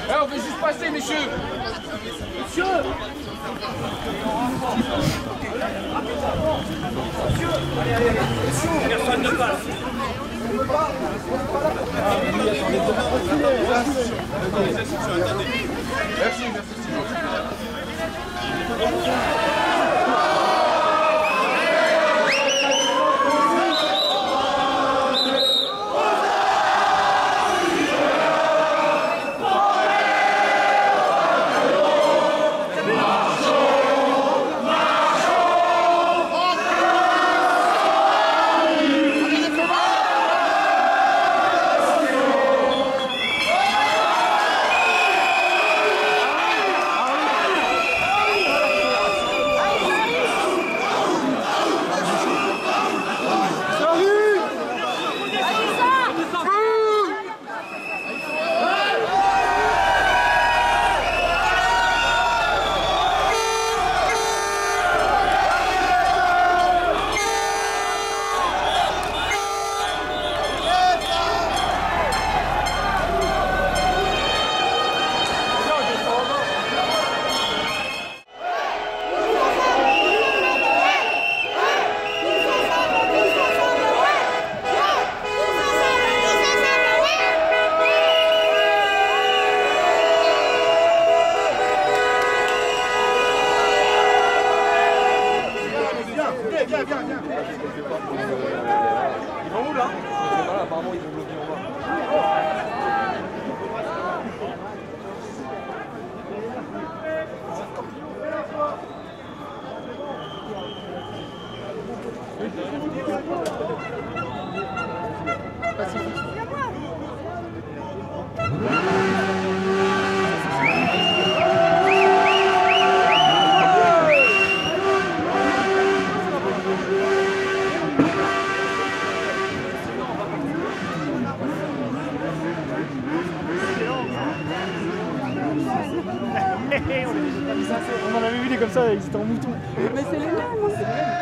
On veut juste passer, messieurs. Monsieur. Personne ne passe. Merci, On en avait vu des comme ça, ils étaient en mouton. Mais c'est les mêmes, c'est les mêmes.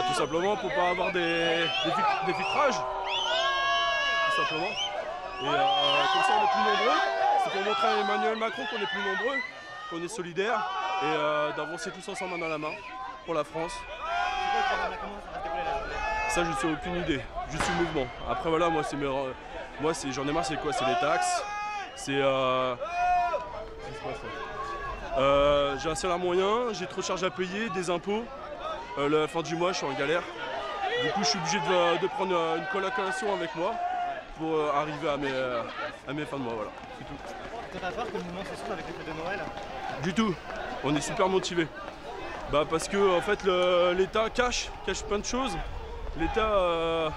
Tout simplement pour pas avoir des filtrages, tout simplement. Et comme ça on est plus nombreux, c'est pour montrer à Emmanuel Macron qu'on est plus nombreux, qu'on est solidaires et d'avancer tous ensemble main dans la main pour la France. Ça je sais aucune idée, je suis mouvement. Après voilà, moi j'en ai marre, c'est quoi? C'est les taxes, c'est j'ai un salaire moyen, j'ai trop de charges à payer, des impôts. La fin du mois, je suis en galère. Du coup, je suis obligé de prendre une colocation avec moi pour arriver à mes fins de mois. Voilà, c'est tout. T'as peur que le mouvement s'essouffle avec les fêtes de Noël? Du tout. On est super motivés. Parce que en fait, l'État cache plein de choses. L'État,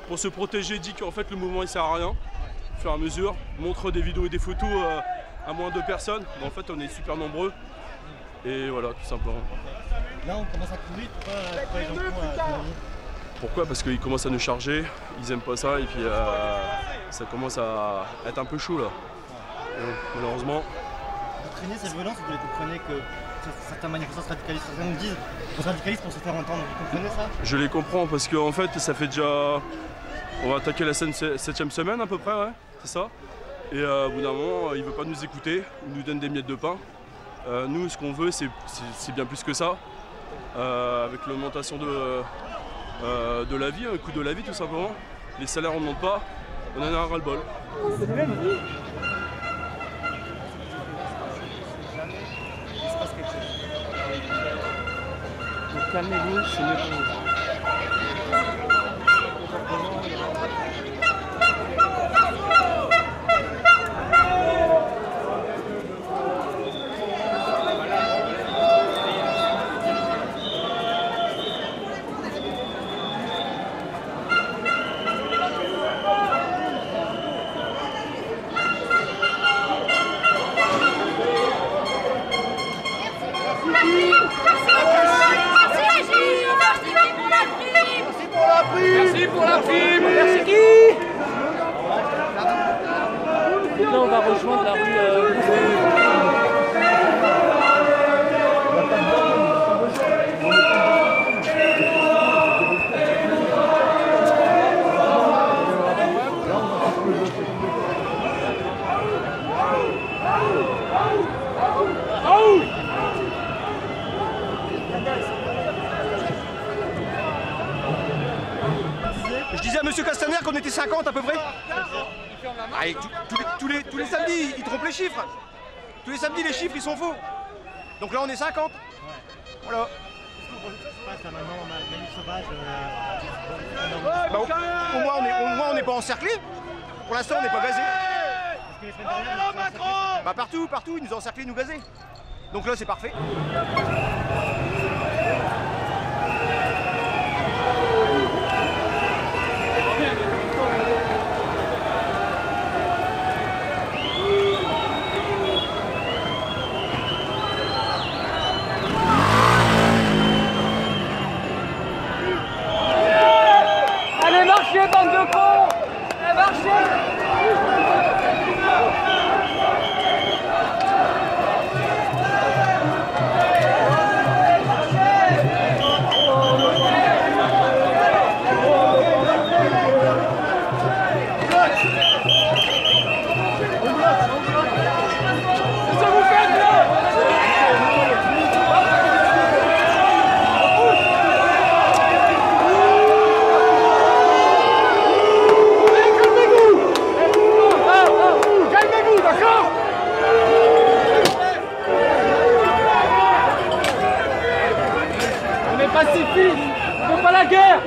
pour se protéger, dit qu'en fait le mouvement il sert à rien. Au fur et à mesure, montre des vidéos et des photos à moins de personnes. Mais en fait, on est super nombreux. Et voilà, tout simplement. Là, on commence à courir, pourquoi les gens courent? Pourquoi? Parce qu'ils commencent à nous charger, ils aiment pas ça et puis ça commence à être un peu chaud là. Malheureusement. Vous craignez cette violence ou vous comprenez que certains manifestants se radicalisent? Certains nous disent qu'on se radicalise pour se faire entendre. Vous comprenez ça? Je les comprends parce qu'en fait, ça fait déjà... On va attaquer la 7e semaine à peu près, ouais, c'est ça. Et au bout d'un moment, ils ne veulent pas nous écouter, ils nous donnent des miettes de pain. Nous, ce qu'on veut, c'est bien plus que ça. Avec l'augmentation de la vie, un coût de la vie tout simplement. Les salaires on ne monte pas, on en a un ras-le-bol. Calmez-vous, c'est mieux pour vous. Merci pour la prime. Merci qui? Là on va rejoindre la rue. Je disais à monsieur Castaner qu'on était 50 à peu près. Ah, et tous les samedis, ils trompent les chiffres. Tous les samedis, les chiffres, ils sont faux. Donc là, on est 50. Voilà. Là maintenant, manif sauvage. Bah, au moins, on n'est pas encerclé. Pour l'instant, on n'est pas gazé. Parce que les semaines dernières, Bah, partout, ils nous ont encerclés, nous gazés. Donc là, c'est parfait. Allez, marchez, bande de cons! Allez, marchez! Pacifiste, on fait pas la guerre.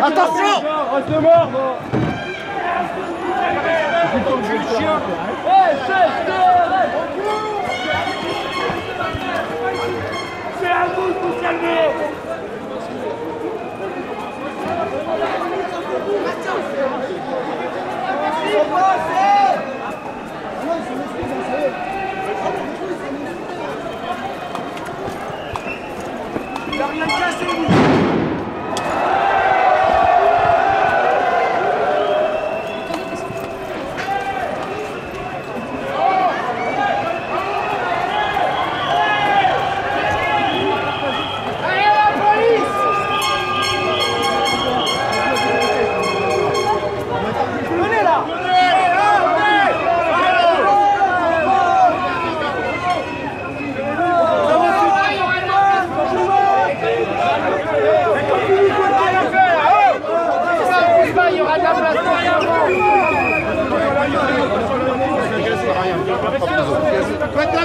Attention! Reste mort! C'est à vous de vous calmer! Il n'a rien cassé,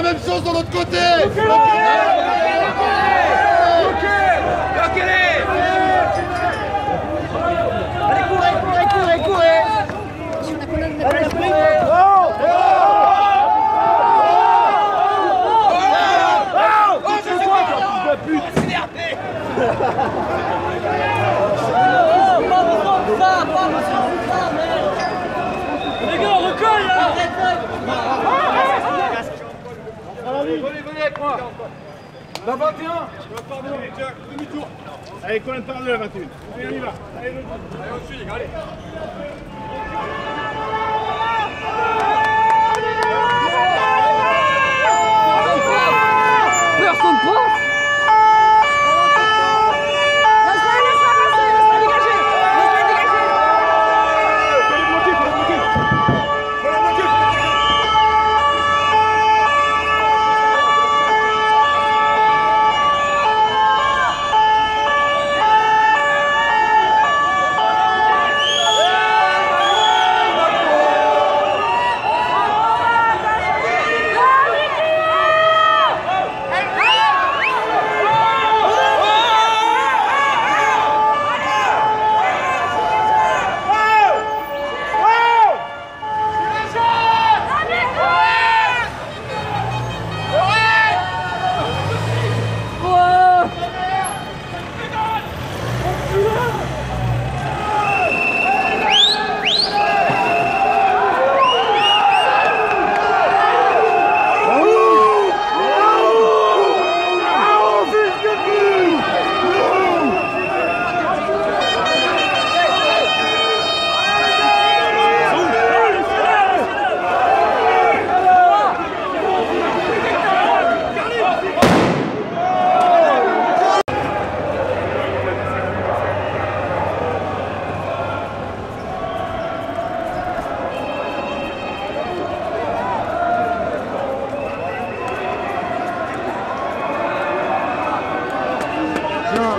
la même chose de l'autre côté. Allez, courez. Allez, sprint. Les gars, on recolle là. Venez avec moi. La 21. Demi-tour. Allez, combien de par deux la 21? Allez, on y va. Allez, au-dessus, les gars, allez. Personne passe.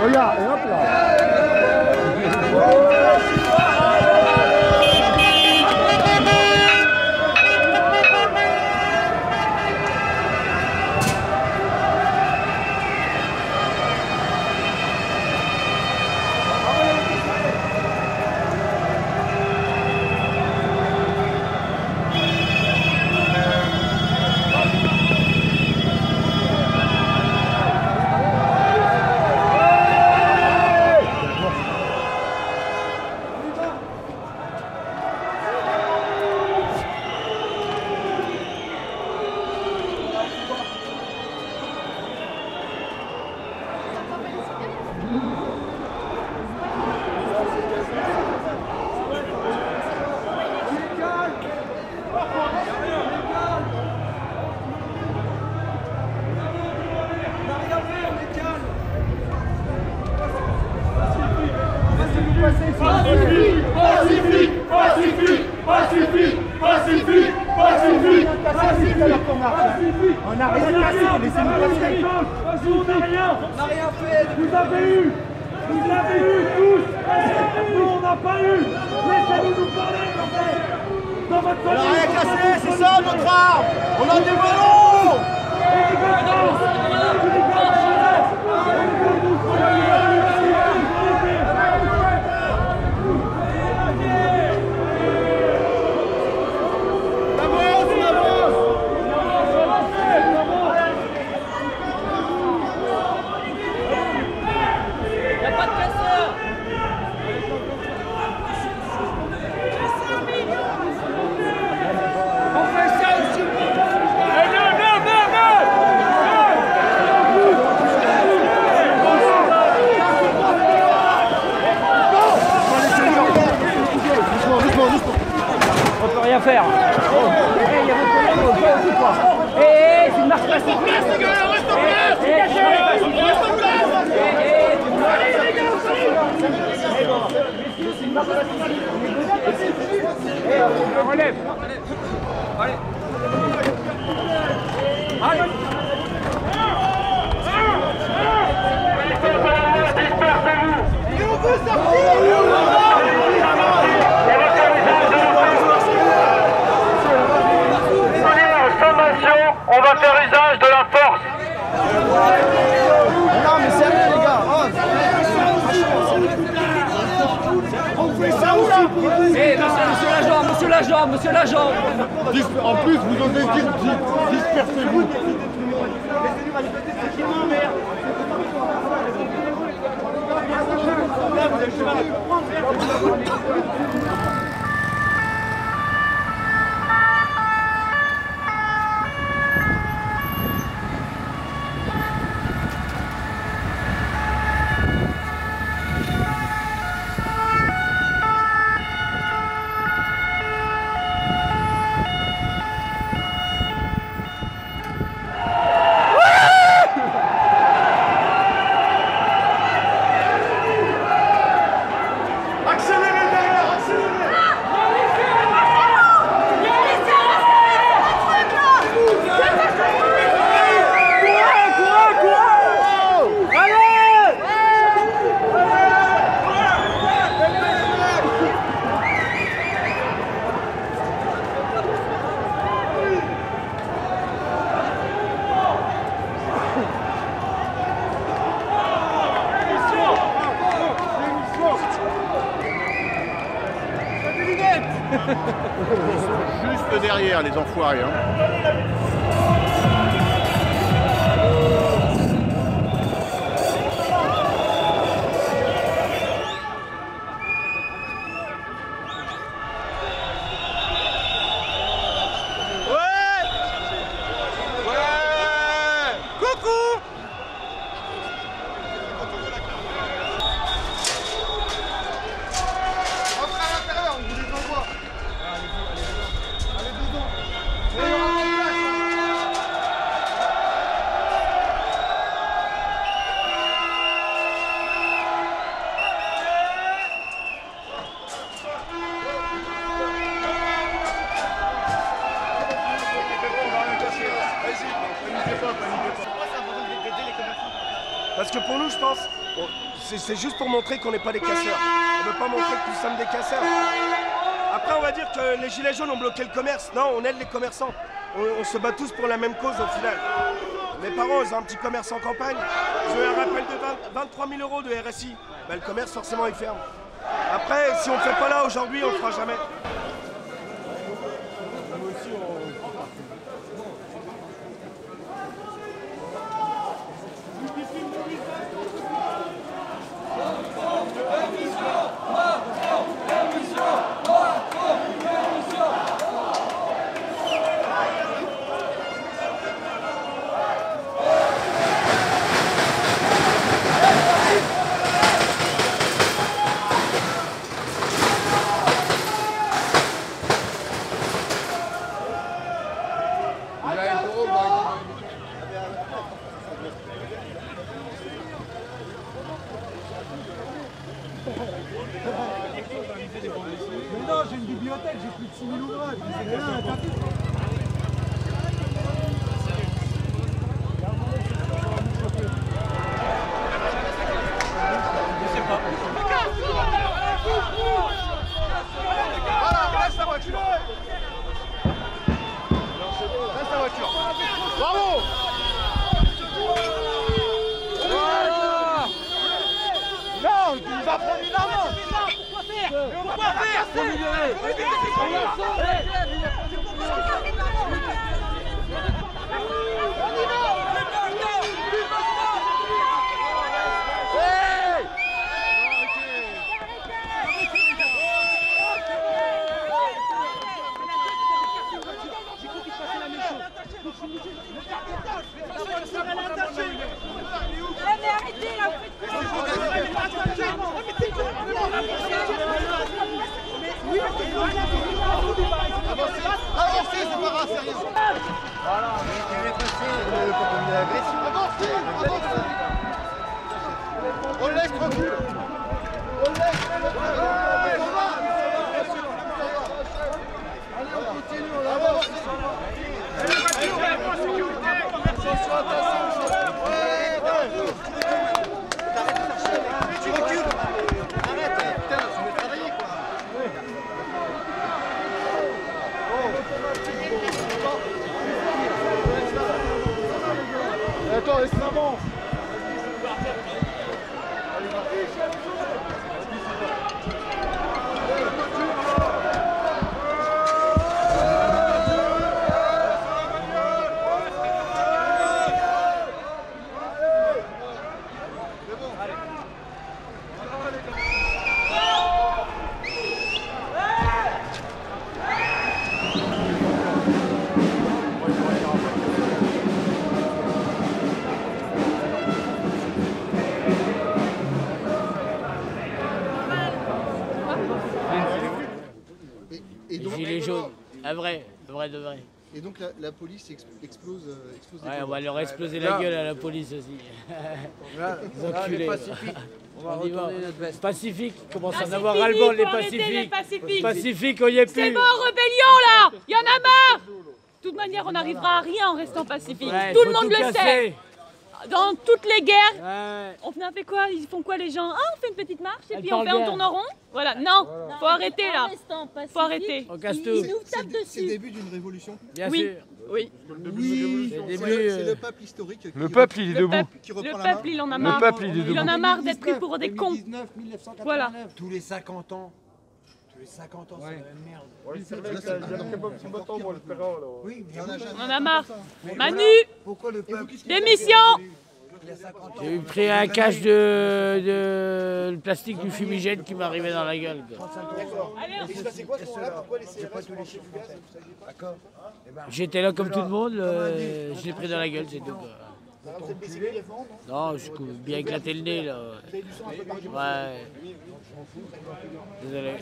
Regarde, et hop là. On n'a rien cassé, laissez-nous passer. On n'a rien fait. Vous avez eu tous. Nous, on n'a pas eu. Laissez-nous nous parler, en fait. Dans votre famille. On n'a rien cassé, c'est ça notre arme. On a des ballons. On peut rien faire. Il y a votre collègue, on peut aussi quoi. C'est une marche pacifique. Reste en place, reste en place. C'est une marche pacifique. On relève. Allez. Allez. On va faire usage la jambe, monsieur la jambe. En plus, vous osez dire dispersez-vous. Juste derrière les enfoirés. Hein. Parce que pour nous, je pense, c'est juste pour montrer qu'on n'est pas des casseurs. On ne veut pas montrer que nous sommes des casseurs. Après, on va dire que les gilets jaunes ont bloqué le commerce. Non, on aide les commerçants. On se bat tous pour la même cause au final. Mes parents, ils ont un petit commerce en campagne. Ils ont un rappel de 23 000 € de RSI. Ben, le commerce, forcément, il ferme. Après, si on ne le fait pas là aujourd'hui, on ne le fera jamais. Mais non, j'ai une bibliothèque, j'ai plus de 6000 ouvrages. C'est rien, un tapis. Voilà, laisse la voiture. Laisse la voiture. Bravo. Voilà. Non, tu nous as pris la main. Pourquoi faire? Avancez, c'est pas grave, sérieux. Voilà, on est passé une agression. Avancez. On laisse tranquille. On laisse tranquille. Allez, on continue, on avance. Tu recules. Arrête, putain, je vais travailler quoi. Attends, laisse-la bon. vrai, de vrai. Et donc la police explose des Ouais, on bombes. va leur exploser la gueule à la police aussi. Les enculés. On va retourner notre veste. Pacifique, commence à en c'est avoir fini, ras-le-bol les faut arrêter les pacifiques. pacifiques. Pacifiques, on y est C'est plus. bon, rébellion là. Il y en a marre. De toute manière, on n'arrivera à rien en restant pacifique. Ouais, Tout faut le monde le casser. sait. Dans toutes les guerres, Ouais. on fait quoi? Ils font quoi les gens? Ah, on fait une petite marche et Elle puis on parle bien. tourne en rond. Voilà, non, faut arrêter là. Faut arrêter. On casse Ils tout. nous C'est tapent le dessus. début d'une révolution. Bien Oui. sûr. Oui, Oui, C'est le c'est début, le peuple historique qui Le peuple, il est le debout. peuple, qui reprend le la main. peuple, il en a Le marre. peuple, il est Il en debout. a marre d'être pris pour des cons. 1989, Voilà. tous les 50 ans. Tous les 50 ans, c'est la même merde. Oui, mais On en a marre. Manu, pourquoi le peuple démission. il y a 50 ans J'ai pris un cache de plastique du fumigène qui m'arrivait dans la gueule. Quoi. C'est quoi ce moment-là? Pourquoi les c'est pas tous les chefs du gaz, d'accord? Eh ben, J'étais là comme tout le monde, je l'ai pris dans la gueule, c'est tout. Quoi. Vous êtes baissé l'éléphant, non? Non, je suis bien éclaté le nez là. Vous avez du sang un peu partout. Ouais. Désolé.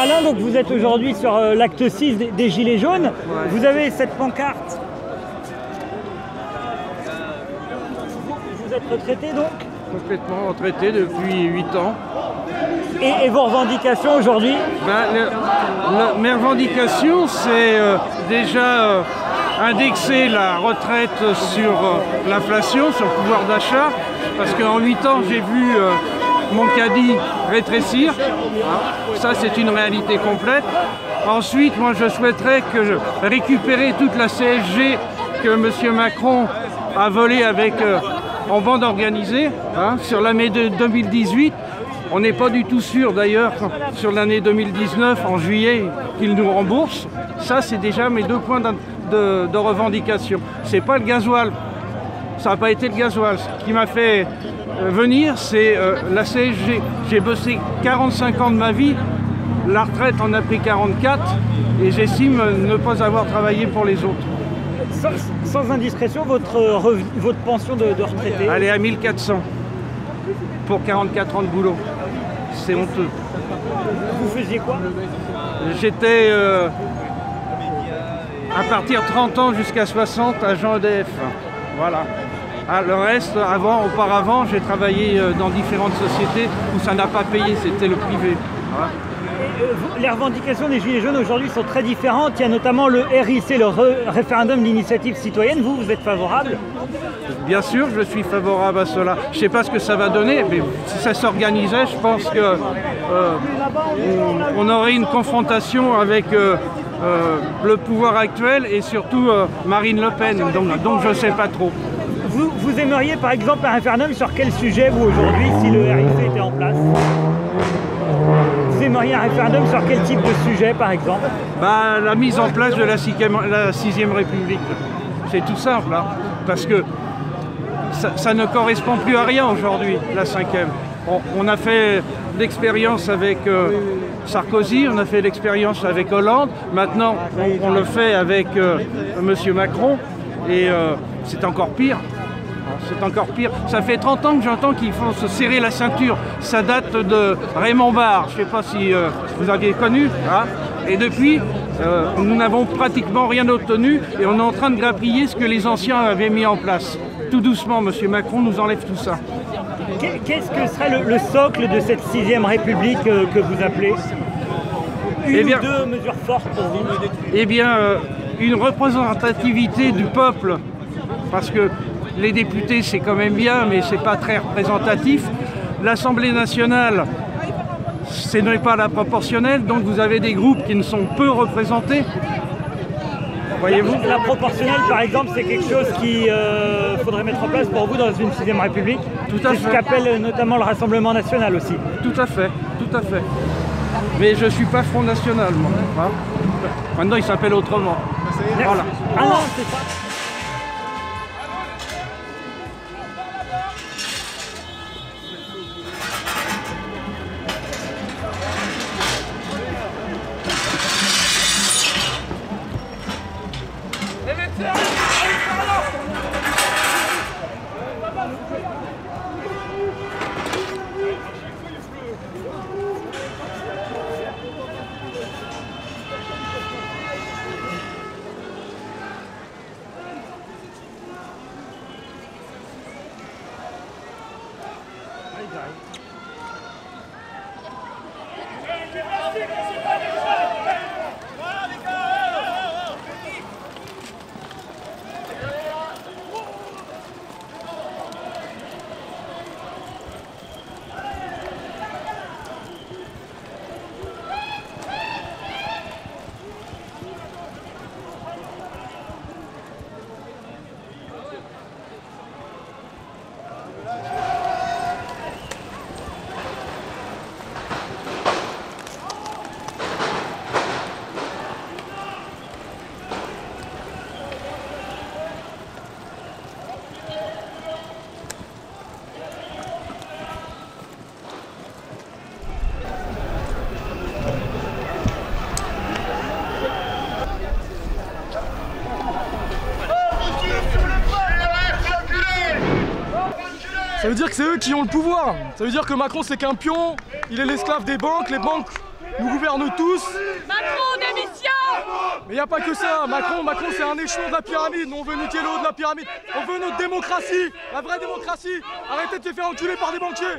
Alain, donc vous êtes aujourd'hui sur l'acte 6 des Gilets jaunes. Vous avez cette pancarte. Vous êtes retraité donc. Complètement retraité depuis 8 ans. Et vos revendications aujourd'hui? Mes revendications, c'est déjà indexer la retraite sur l'inflation, sur le pouvoir d'achat, parce qu'en 8 ans, j'ai vu mon caddie rétrécir. Ça, c'est une réalité complète. Ensuite, moi, je souhaiterais récupérer toute la CSG que M. Macron a volée en bande organisée sur l'année 2018. On n'est pas du tout sûr d'ailleurs sur l'année 2019, en juillet, qu'il nous rembourse. Ça, c'est déjà mes 2 points de revendication. C'est pas le gasoil. Ça n'a pas été le gasoil. Ce qui m'a fait venir, c'est la CSG. J'ai bossé 45 ans de ma vie. La retraite en a pris 44 et j'estime ne pas avoir travaillé pour les autres. Sans indiscrétion, votre pension de retraité? Elle est à 1400 pour 44 ans de boulot. C'est honteux. Vous faisiez quoi? J'étais à partir de 30 ans jusqu'à 60 agent EDF. Voilà. Le reste, auparavant, j'ai travaillé dans différentes sociétés où ça n'a pas payé, c'était le privé. Voilà. Les revendications des Gilets jaunes aujourd'hui sont très différentes. Il y a notamment le RIC, le référendum d'initiative citoyenne. Vous êtes favorable? Bien sûr, je suis favorable à cela. Je ne sais pas ce que ça va donner, mais si ça s'organisait, je pense que on aurait une confrontation avec le pouvoir actuel et surtout Marine Le Pen. Donc je ne sais pas trop. Vous aimeriez par exemple un référendum sur quel sujet, vous, aujourd'hui, si le RIC était en place? Vous aimeriez un référendum sur quel type de sujet, par exemple? La mise en place de la 6e République. C'est tout simple, hein, parce que ça ne correspond plus à rien aujourd'hui, la 5e. On a fait l'expérience avec Sarkozy, on a fait l'expérience avec Hollande, maintenant on le fait avec M. Macron, et c'est encore pire. C'est encore pire. Ça fait 30 ans que j'entends qu'il faut se serrer la ceinture. Ça date de Raymond Barre, je ne sais pas si vous aviez connu. Hein. Et depuis, nous n'avons pratiquement rien obtenu et on est en train de grappiller ce que les anciens avaient mis en place. Tout doucement, M. Macron nous enlève tout ça. Qu'est-ce que serait le socle de cette 6e République que vous appelez? Une ou deux mesures fortes pour vous? Eh bien, une représentativité du peuple, parce que les députés c'est quand même bien, mais c'est pas très représentatif. L'Assemblée nationale, ce n'est pas la proportionnelle, donc vous avez des groupes qui ne sont peu représentés. Voyez-vous ? La proportionnelle, par exemple, c'est quelque chose qu'il faudrait mettre en place pour vous dans une 6ème République. Tout à fait. C'est ce qu'appelle notamment le Rassemblement National aussi. Tout à fait, tout à fait. Mais je ne suis pas Front National, moi. Hein. Maintenant, il s'appelle autrement. Voilà. Ah non, c'est pas... Ça veut dire que c'est eux qui ont le pouvoir. Ça veut dire que Macron c'est qu'un pion, il est l'esclave des banques, les banques nous gouvernent tous. Macron, démission! Mais il n'y a pas que ça, Macron c'est un échelon de la pyramide, nous on veut niquer le haut de la pyramide, on veut notre démocratie, la vraie démocratie. Arrêtez de se faire enculer par des banquiers.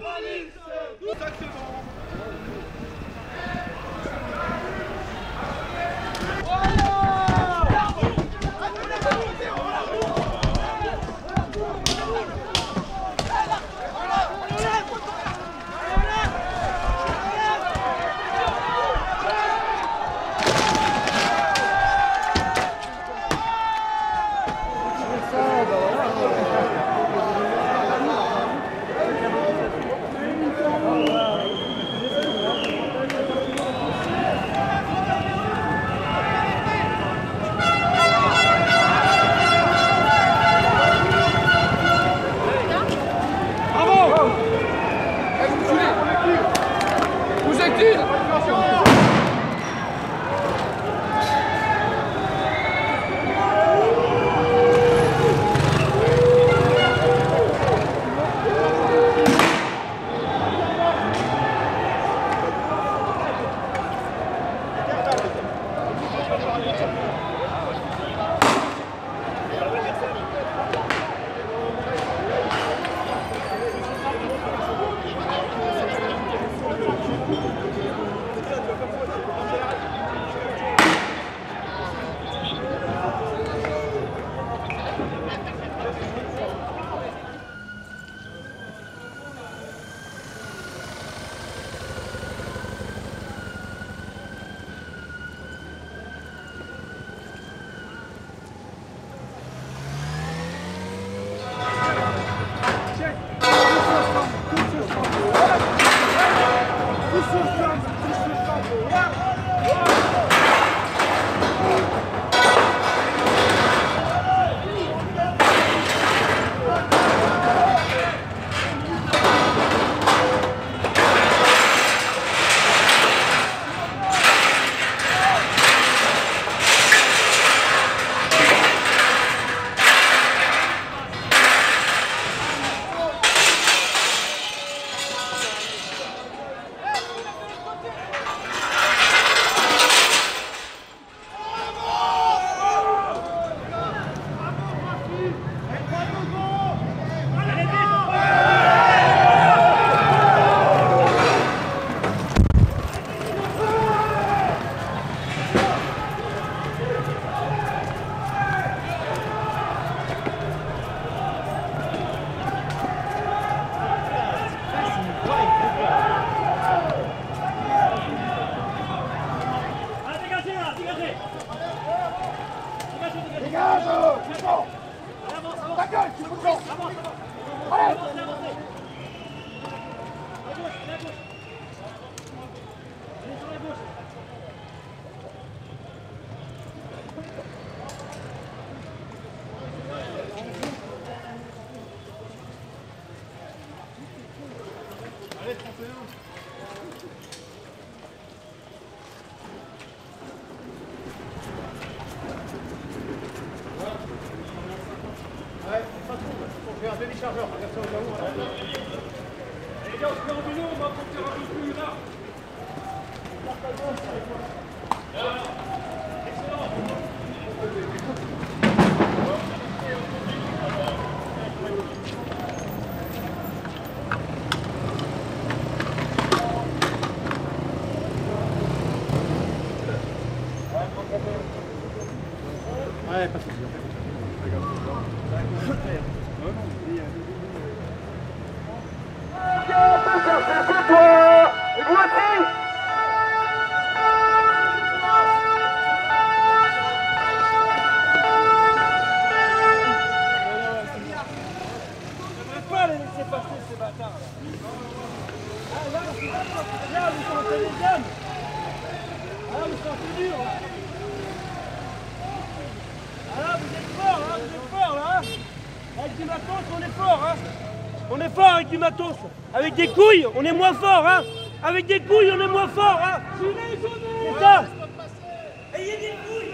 faire un demi-chargeur, regarde ça au cas où. Les gars, on se met en vélo, on va partir un peu plus là. Ouais, pas de soucis. Et vous aussi! Pas les laisser passer ces bâtards là. Ah là, c'est pas là, vous sentez les hommes. Ah, vous sentez dur là. Ah là, vous êtes fort là. Avec du matos, on est fort hein. On est fort avec du matos. Avec des couilles, on est moins fort hein. Avec des couilles, on est moins fort hein. C'est ça. Ayez des couilles.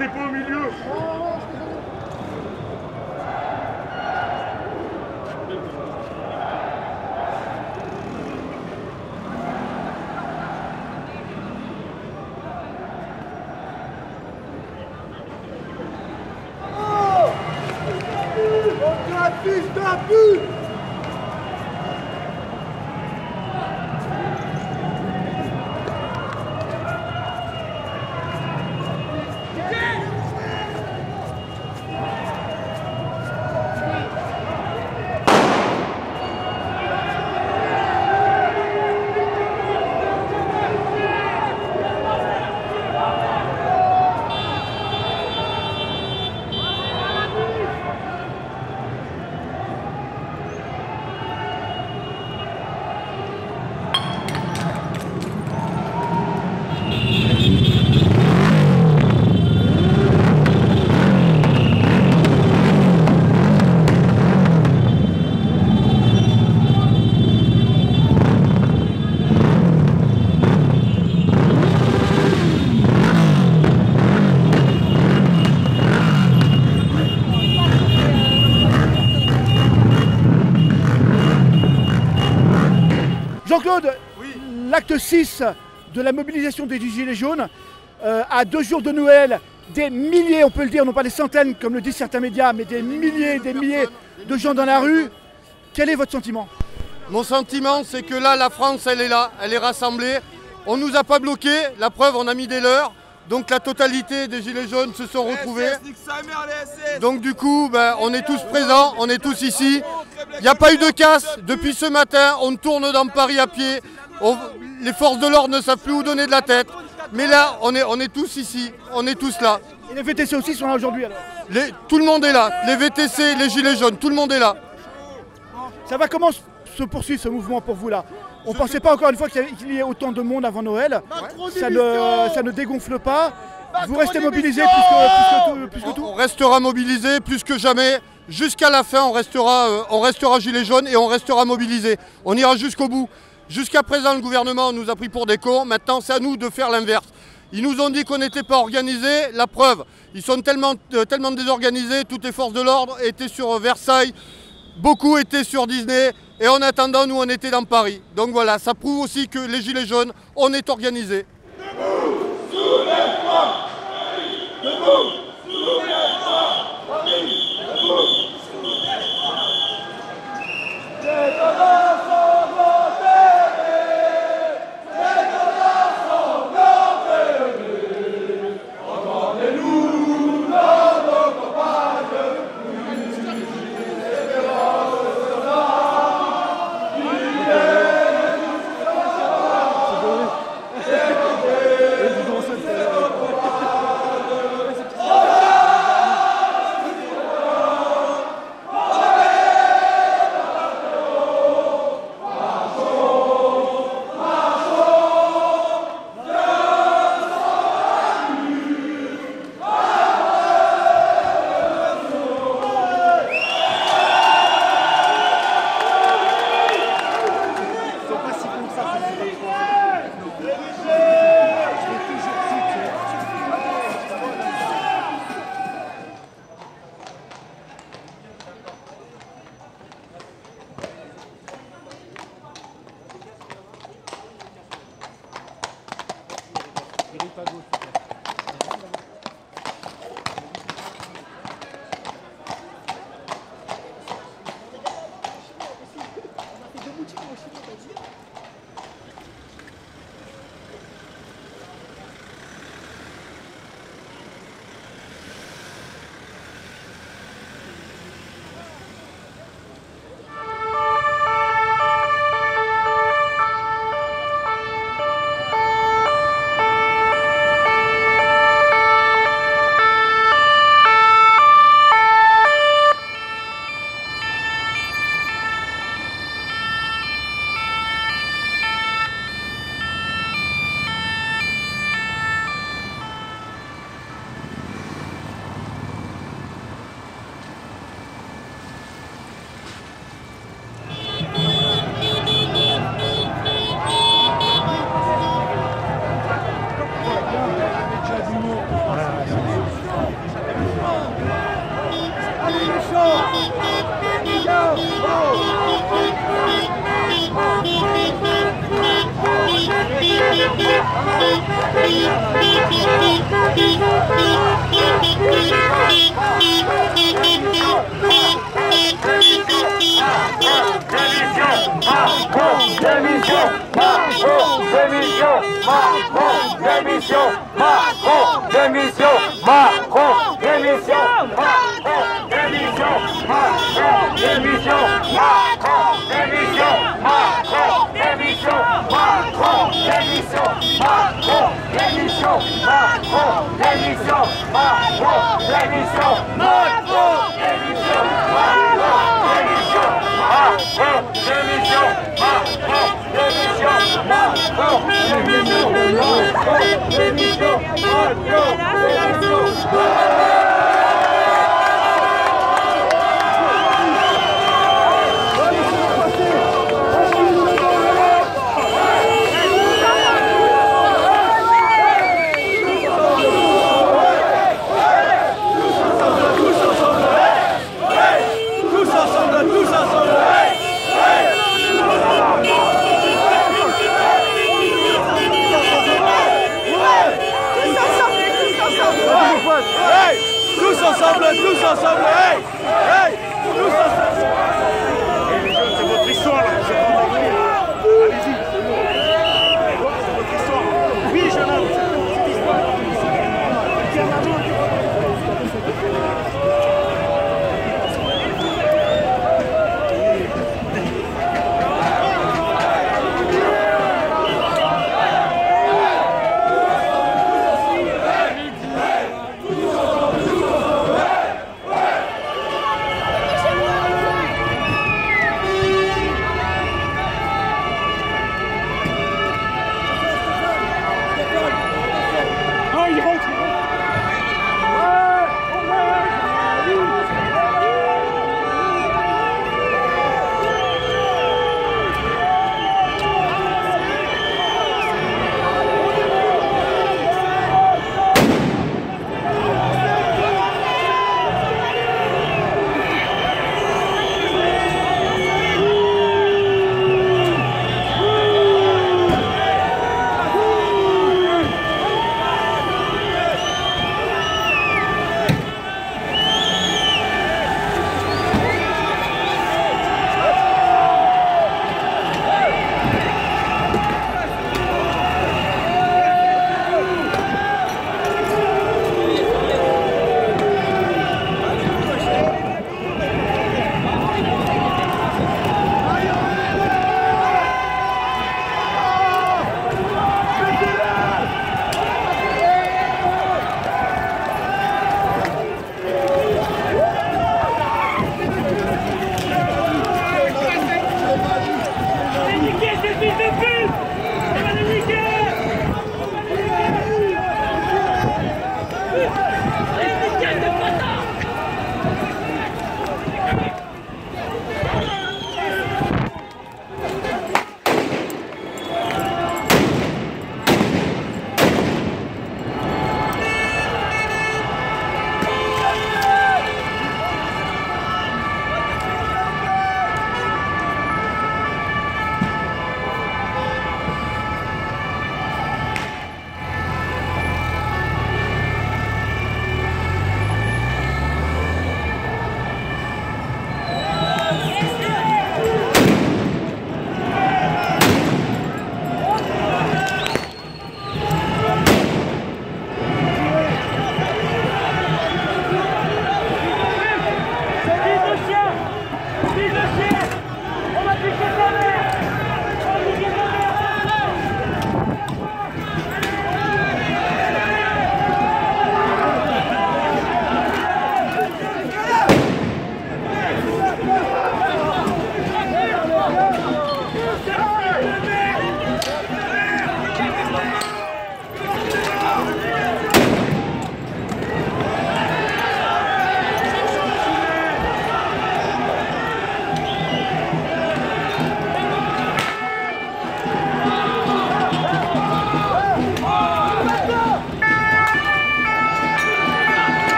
restez pas au milieu. Fils d'un pute! Jean-Claude, l'acte 6 de la mobilisation des Gilets jaunes, à 2 jours de Noël, des milliers, on peut le dire, non pas des centaines comme le disent certains médias, mais des milliers de gens dans la rue. Quel est votre sentiment? Mon sentiment, c'est que là, la France, elle est là, elle est rassemblée. On ne nous a pas bloqués, la preuve, on a mis des leurs. Donc la totalité des Gilets jaunes se sont retrouvés. Donc du coup, ben, on est tous présents, on est tous ici. Il n'y a pas eu de casse depuis ce matin, on tourne dans Paris à pied. Les forces de l'ordre ne savent plus où donner de la tête. Mais là, on est tous ici, on est tous là. Et les VTC aussi sont là aujourd'hui alors? Tout le monde est là, les VTC, les Gilets jaunes, tout le monde est là. Ça va comment se poursuivre ce mouvement pour vous là? On ne pensait pas encore une fois qu'il y ait autant de monde avant Noël. Ça ne dégonfle pas. Vous restez mobilisés plus que tout? On restera mobilisés plus que jamais. Jusqu'à la fin, on restera Gilets jaunes et on restera mobilisés. On ira jusqu'au bout. Jusqu'à présent, le gouvernement nous a pris pour des cons. Maintenant, c'est à nous de faire l'inverse. Ils nous ont dit qu'on n'était pas organisés. La preuve, ils sont tellement désorganisés. Toutes les forces de l'ordre étaient sur Versailles. Beaucoup étaient sur Disney. Et en attendant, nous, on était dans Paris. Donc voilà, ça prouve aussi que les Gilets jaunes, on est organisés. Debout, soulève-toi, debout, soulève-toi, debout, soulève-toi. Les dollars sont enterrés, les dollars sont enterrés. Entendez-nous dans nos campagnes. Oh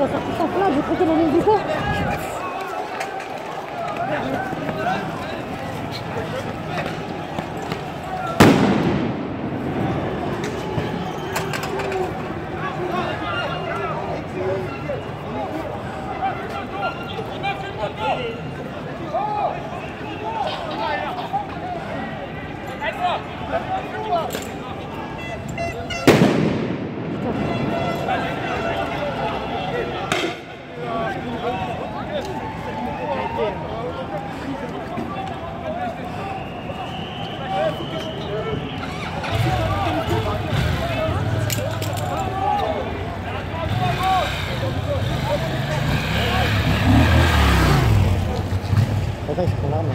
va sortir sans flingue, j'ai traité mon nom du coup. Attends, je prends l'arme.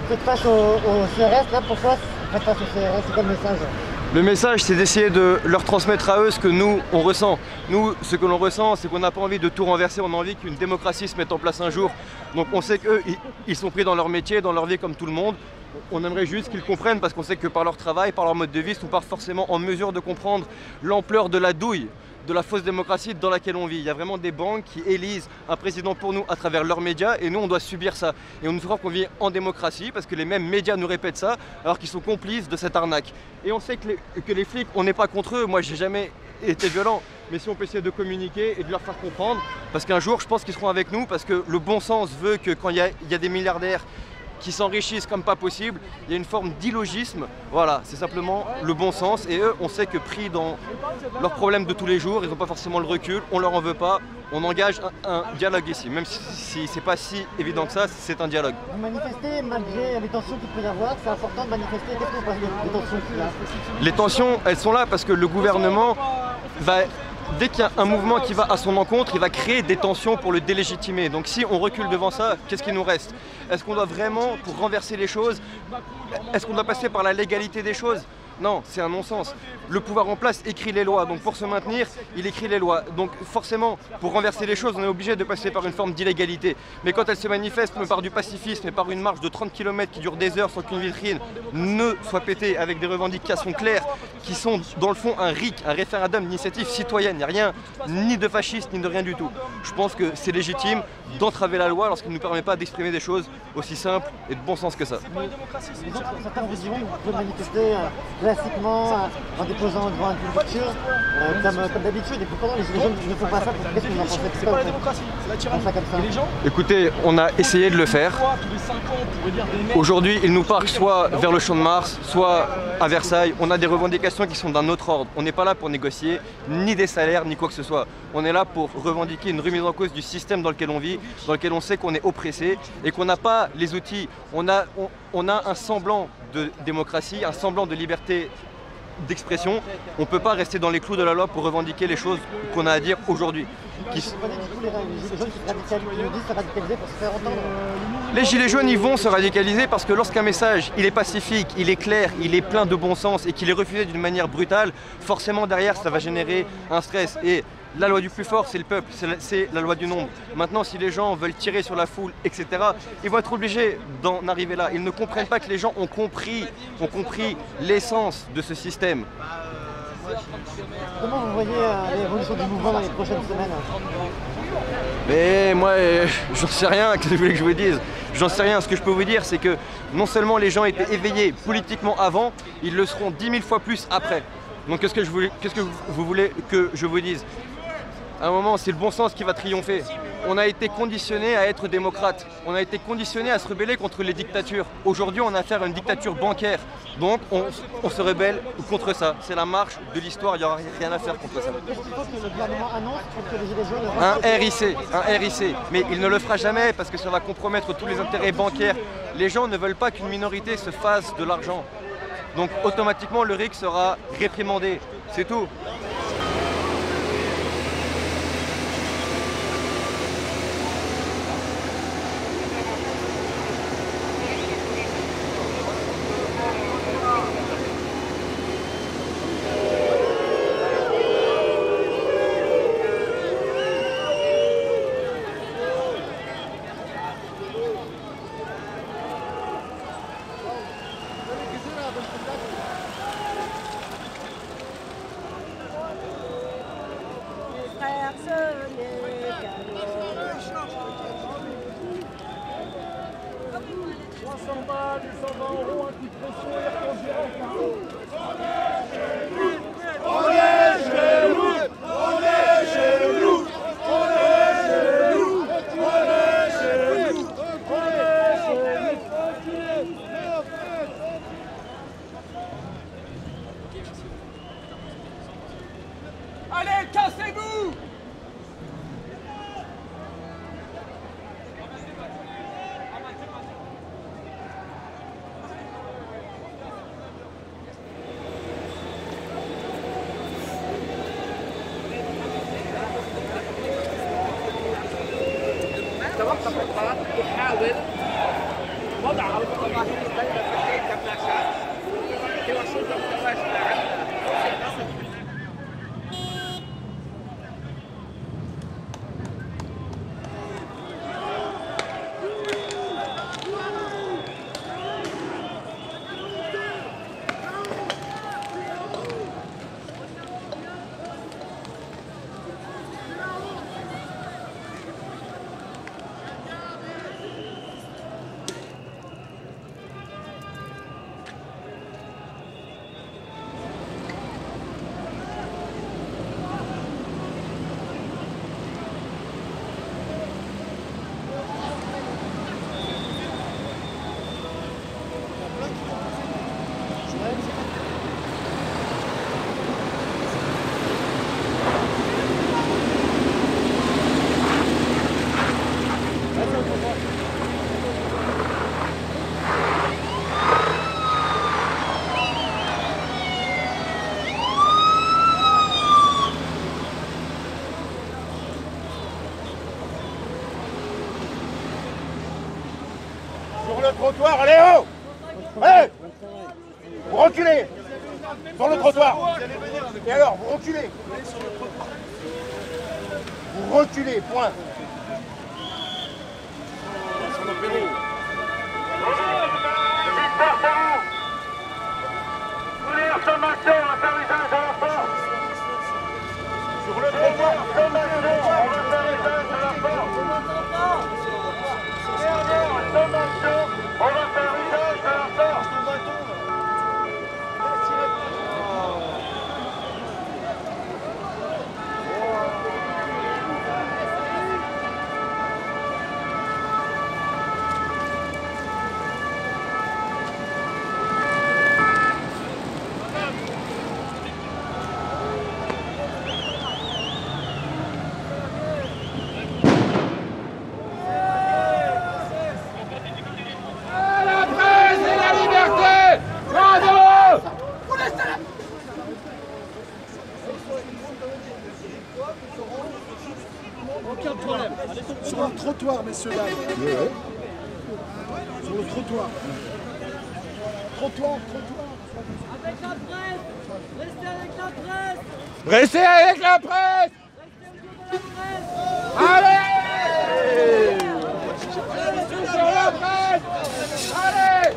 Faites face au CRS là, pourquoi faites face au CRS? C'est quoi le message? Le message, c'est d'essayer de leur transmettre à eux ce que nous, on ressent. Nous, ce que l'on ressent, c'est qu'on n'a pas envie de tout renverser, on a envie qu'une démocratie se mette en place un jour. Donc on sait qu'eux, ils sont pris dans leur métier, dans leur vie comme tout le monde. On aimerait juste qu'ils comprennent parce qu'on sait que par leur travail, par leur mode de vie, ils sont pas forcément en mesure de comprendre l'ampleur de la douille, de la fausse démocratie dans laquelle on vit. Il y a vraiment des banques qui élisent un président pour nous à travers leurs médias et nous on doit subir ça. Et on nous croit qu'on vit en démocratie parce que les mêmes médias nous répètent ça alors qu'ils sont complices de cette arnaque. Et on sait que les flics, on n'est pas contre eux. Moi j'ai jamais été violent, mais si on peut essayer de communiquer et de leur faire comprendre, parce qu'un jour je pense qu'ils seront avec nous, parce que le bon sens veut que quand il y a des milliardaires qui s'enrichissent comme pas possible, il y a une forme d'illogisme, voilà, c'est simplement le bon sens. Et eux, on sait que pris dans leurs problèmes de tous les jours, ils n'ont pas forcément le recul, on leur en veut pas, on engage un dialogue ici, même si c'est pas si évident que ça, c'est un dialogue. Vous manifestez malgré les tensions qu'il peut y avoir, c'est important de manifester, qu'est-ce que vous pensez des tensions là? Les tensions, elles sont là parce que le gouvernement va... Dès qu'il y a un mouvement qui va à son encontre, il va créer des tensions pour le délégitimer. Donc si on recule devant ça, qu'est-ce qui nous reste? Est-ce qu'on doit vraiment, pour renverser les choses, est-ce qu'on doit passer par la légalité des choses? Non, c'est un non-sens. Le pouvoir en place écrit les lois, donc pour se maintenir, il écrit les lois. Donc forcément, pour renverser les choses, on est obligé de passer par une forme d'illégalité. Mais quand elle se manifeste par du pacifisme et par une marche de 30 km qui dure des heures sans qu'une vitrine ne soit pétée avec des revendications claires, qui sont dans le fond un RIC, un référendum d'initiative citoyenne, il n'y a rien ni de fasciste ni de rien du tout. Je pense que c'est légitime d'entraver la loi lorsqu'il ne nous permet pas d'exprimer des choses aussi simples et de bon sens que ça. Certains vous diront que vous pouvez manifester classiquement en déposant devant une préfecture, comme d'habitude, et pourquoi les gens ne font pas ça? Qu'est-ce que vous en pensez? C'est pas la démocratie, c'est la tyrannie. Et les gens... Écoutez, on a essayé de le faire. Aujourd'hui, ils nous parquent soit vers le Champ de Mars, soit à Versailles. On a des revendications qui sont d'un autre ordre. On n'est pas là pour négocier ni des salaires, ni quoi que ce soit. On est là pour revendiquer une remise en cause du système dans lequel on vit, dans lequel on sait qu'on est oppressé et qu'on n'a pas les outils. On a un semblant de démocratie, un semblant de liberté d'expression. On ne peut pas rester dans les clous de la loi pour revendiquer les choses qu'on a à dire aujourd'hui. Vous comprenez du coup les gilets jaunes qui nous disent se radicaliser pour se faire entendre? Les gilets jaunes, ils vont se radicaliser parce que lorsqu'un message, il est pacifique, il est clair, il est plein de bon sens et qu'il est refusé d'une manière brutale, forcément derrière, ça va générer un stress. Et la loi du plus fort, c'est le peuple, c'est la loi du nombre. Maintenant, si les gens veulent tirer sur la foule, etc., ils vont être obligés d'en arriver là. Ils ne comprennent pas que les gens ont compris l'essence de ce système. Comment vous voyez l'évolution du mouvement dans les prochaines semaines? Mais moi, j'en sais rien, qu'est-ce que vous voulez que je vous dise? J'en sais rien, ce que je peux vous dire, c'est que non seulement les gens étaient éveillés politiquement avant, ils le seront 10 000 fois plus après. Donc qu'est-ce que vous voulez que je vous dise? À un moment, c'est le bon sens qui va triompher. On a été conditionné à être démocrate. On a été conditionné à se rebeller contre les dictatures. Aujourd'hui, on a affaire à une dictature bancaire. Donc, on se rebelle contre ça. C'est la marche de l'histoire, il n'y aura rien à faire contre ça. Qu'est-ce qu'il faut que le gouvernement annonce pour que les gilets jaunes... Un RIC. Mais il ne le fera jamais parce que ça va compromettre tous les intérêts bancaires. Les gens ne veulent pas qu'une minorité se fasse de l'argent. Donc, automatiquement, le RIC sera réprimandé. C'est tout. Allez, cassez-vous! فترات يحاول وضع القوانين بين الفتين كما شاء في وسط التوازن. Sur le trottoir, allez haut! Allez! Vous reculez! Sur le trottoir! Et alors, vous reculez! Vous reculez, point! Sur le trottoir, on va faire usage de la force! On va faire usage de la force. aucun problème. Sur le trottoir, messieurs, dames. Sur le trottoir. Trottoir. Avec la presse. Restez avec la presse. Restez avec la presse. Allez! Sur la presse! Allez!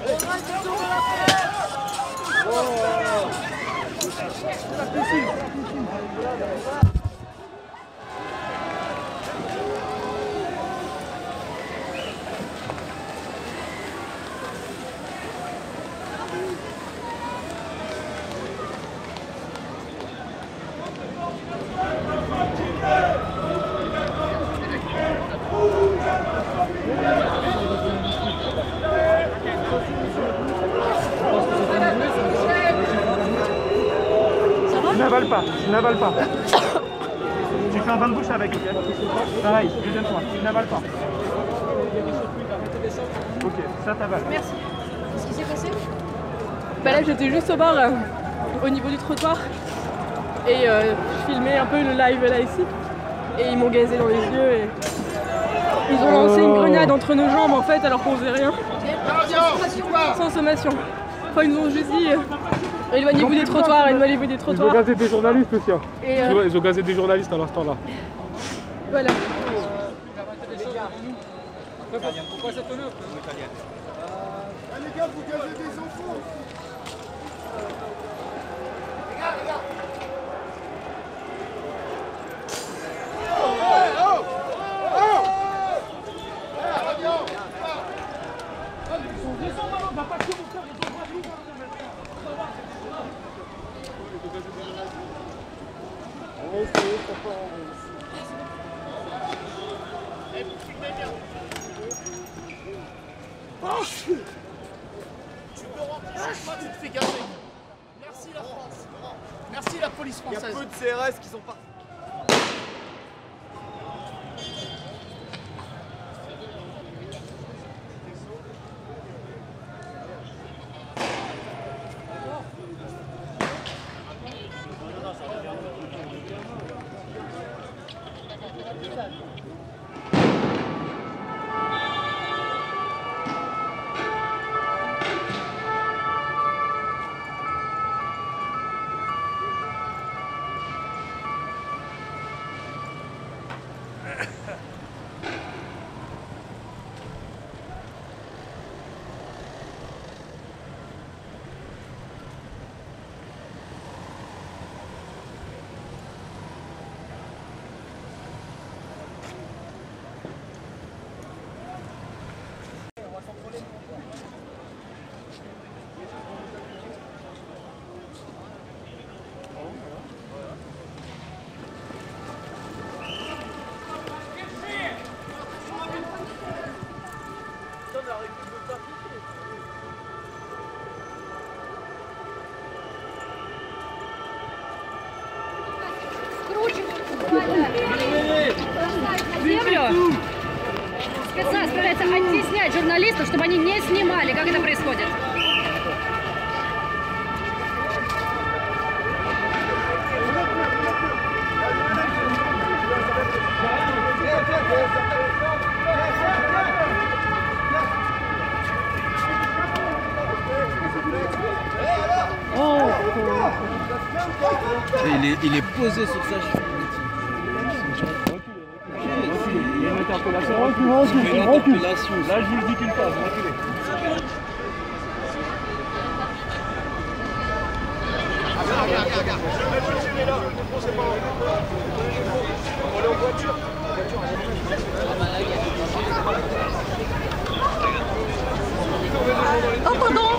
Tu n'avales pas. Tu fais un bain de bouche avec, ok? Pareil, deuxième fois, tu n'avales pas. Ok, ça t'avale. Merci. Qu'est-ce qui s'est passé? Bah là j'étais juste au bar, au niveau du trottoir. Et je filmais un peu le live là ici. Et ils m'ont gazé dans les yeux et ils ont lancé une grenade entre nos jambes en fait alors qu'on faisait rien. Sans sommation. Enfin ils nous ont juste dit éloignez-vous des trottoirs, éloignez-vous des trottoirs. Ils ont gazé des journalistes aussi. Hein. Et ils ont gazé des journalistes à l'instant là. Voilà. Pourquoi cette honneur? Les gars, vous gazez des enfants. Regarde. Tu peux rentrer chaque fois, tu te fais gazer. Merci la France. Merci la police française. Il y a peu de CRS qui sont pas... Землю. Спецназ старается оттеснять журналистов, чтобы они не снимали. Как это происходит? Il est posé sur sa cheville. Il y a une interpellation. Là, je vous le dis qu'une fois, reculez. Regarde. On est en voiture. Oh, pardon.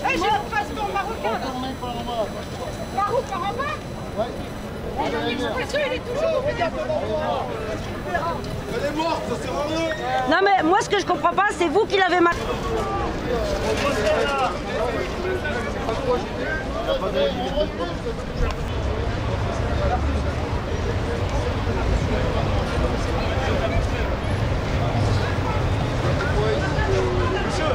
Hey, j'ai mon passeport marocain là. Maroc, par en bas. Ouais. L'expression, il est toujours Elle est morte, ça sert à rien. Non mais moi ce que je comprends pas, c'est vous qui l'avez mal. Monsieur,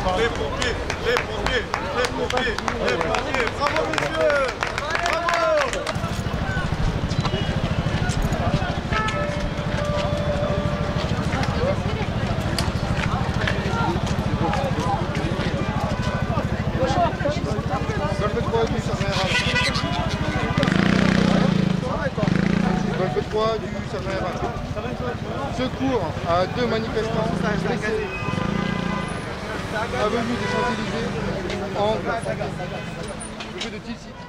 Les pompiers, les pompiers, les pompiers, les pompiers. Bravo messieurs! Bravo! Golfe 3 du Saint-Général. Golfe 3 du Saint-Général. Secours à 2 manifestants blessés. Avenue des Champs-Élysées, angle. Le jeu de Tilsit.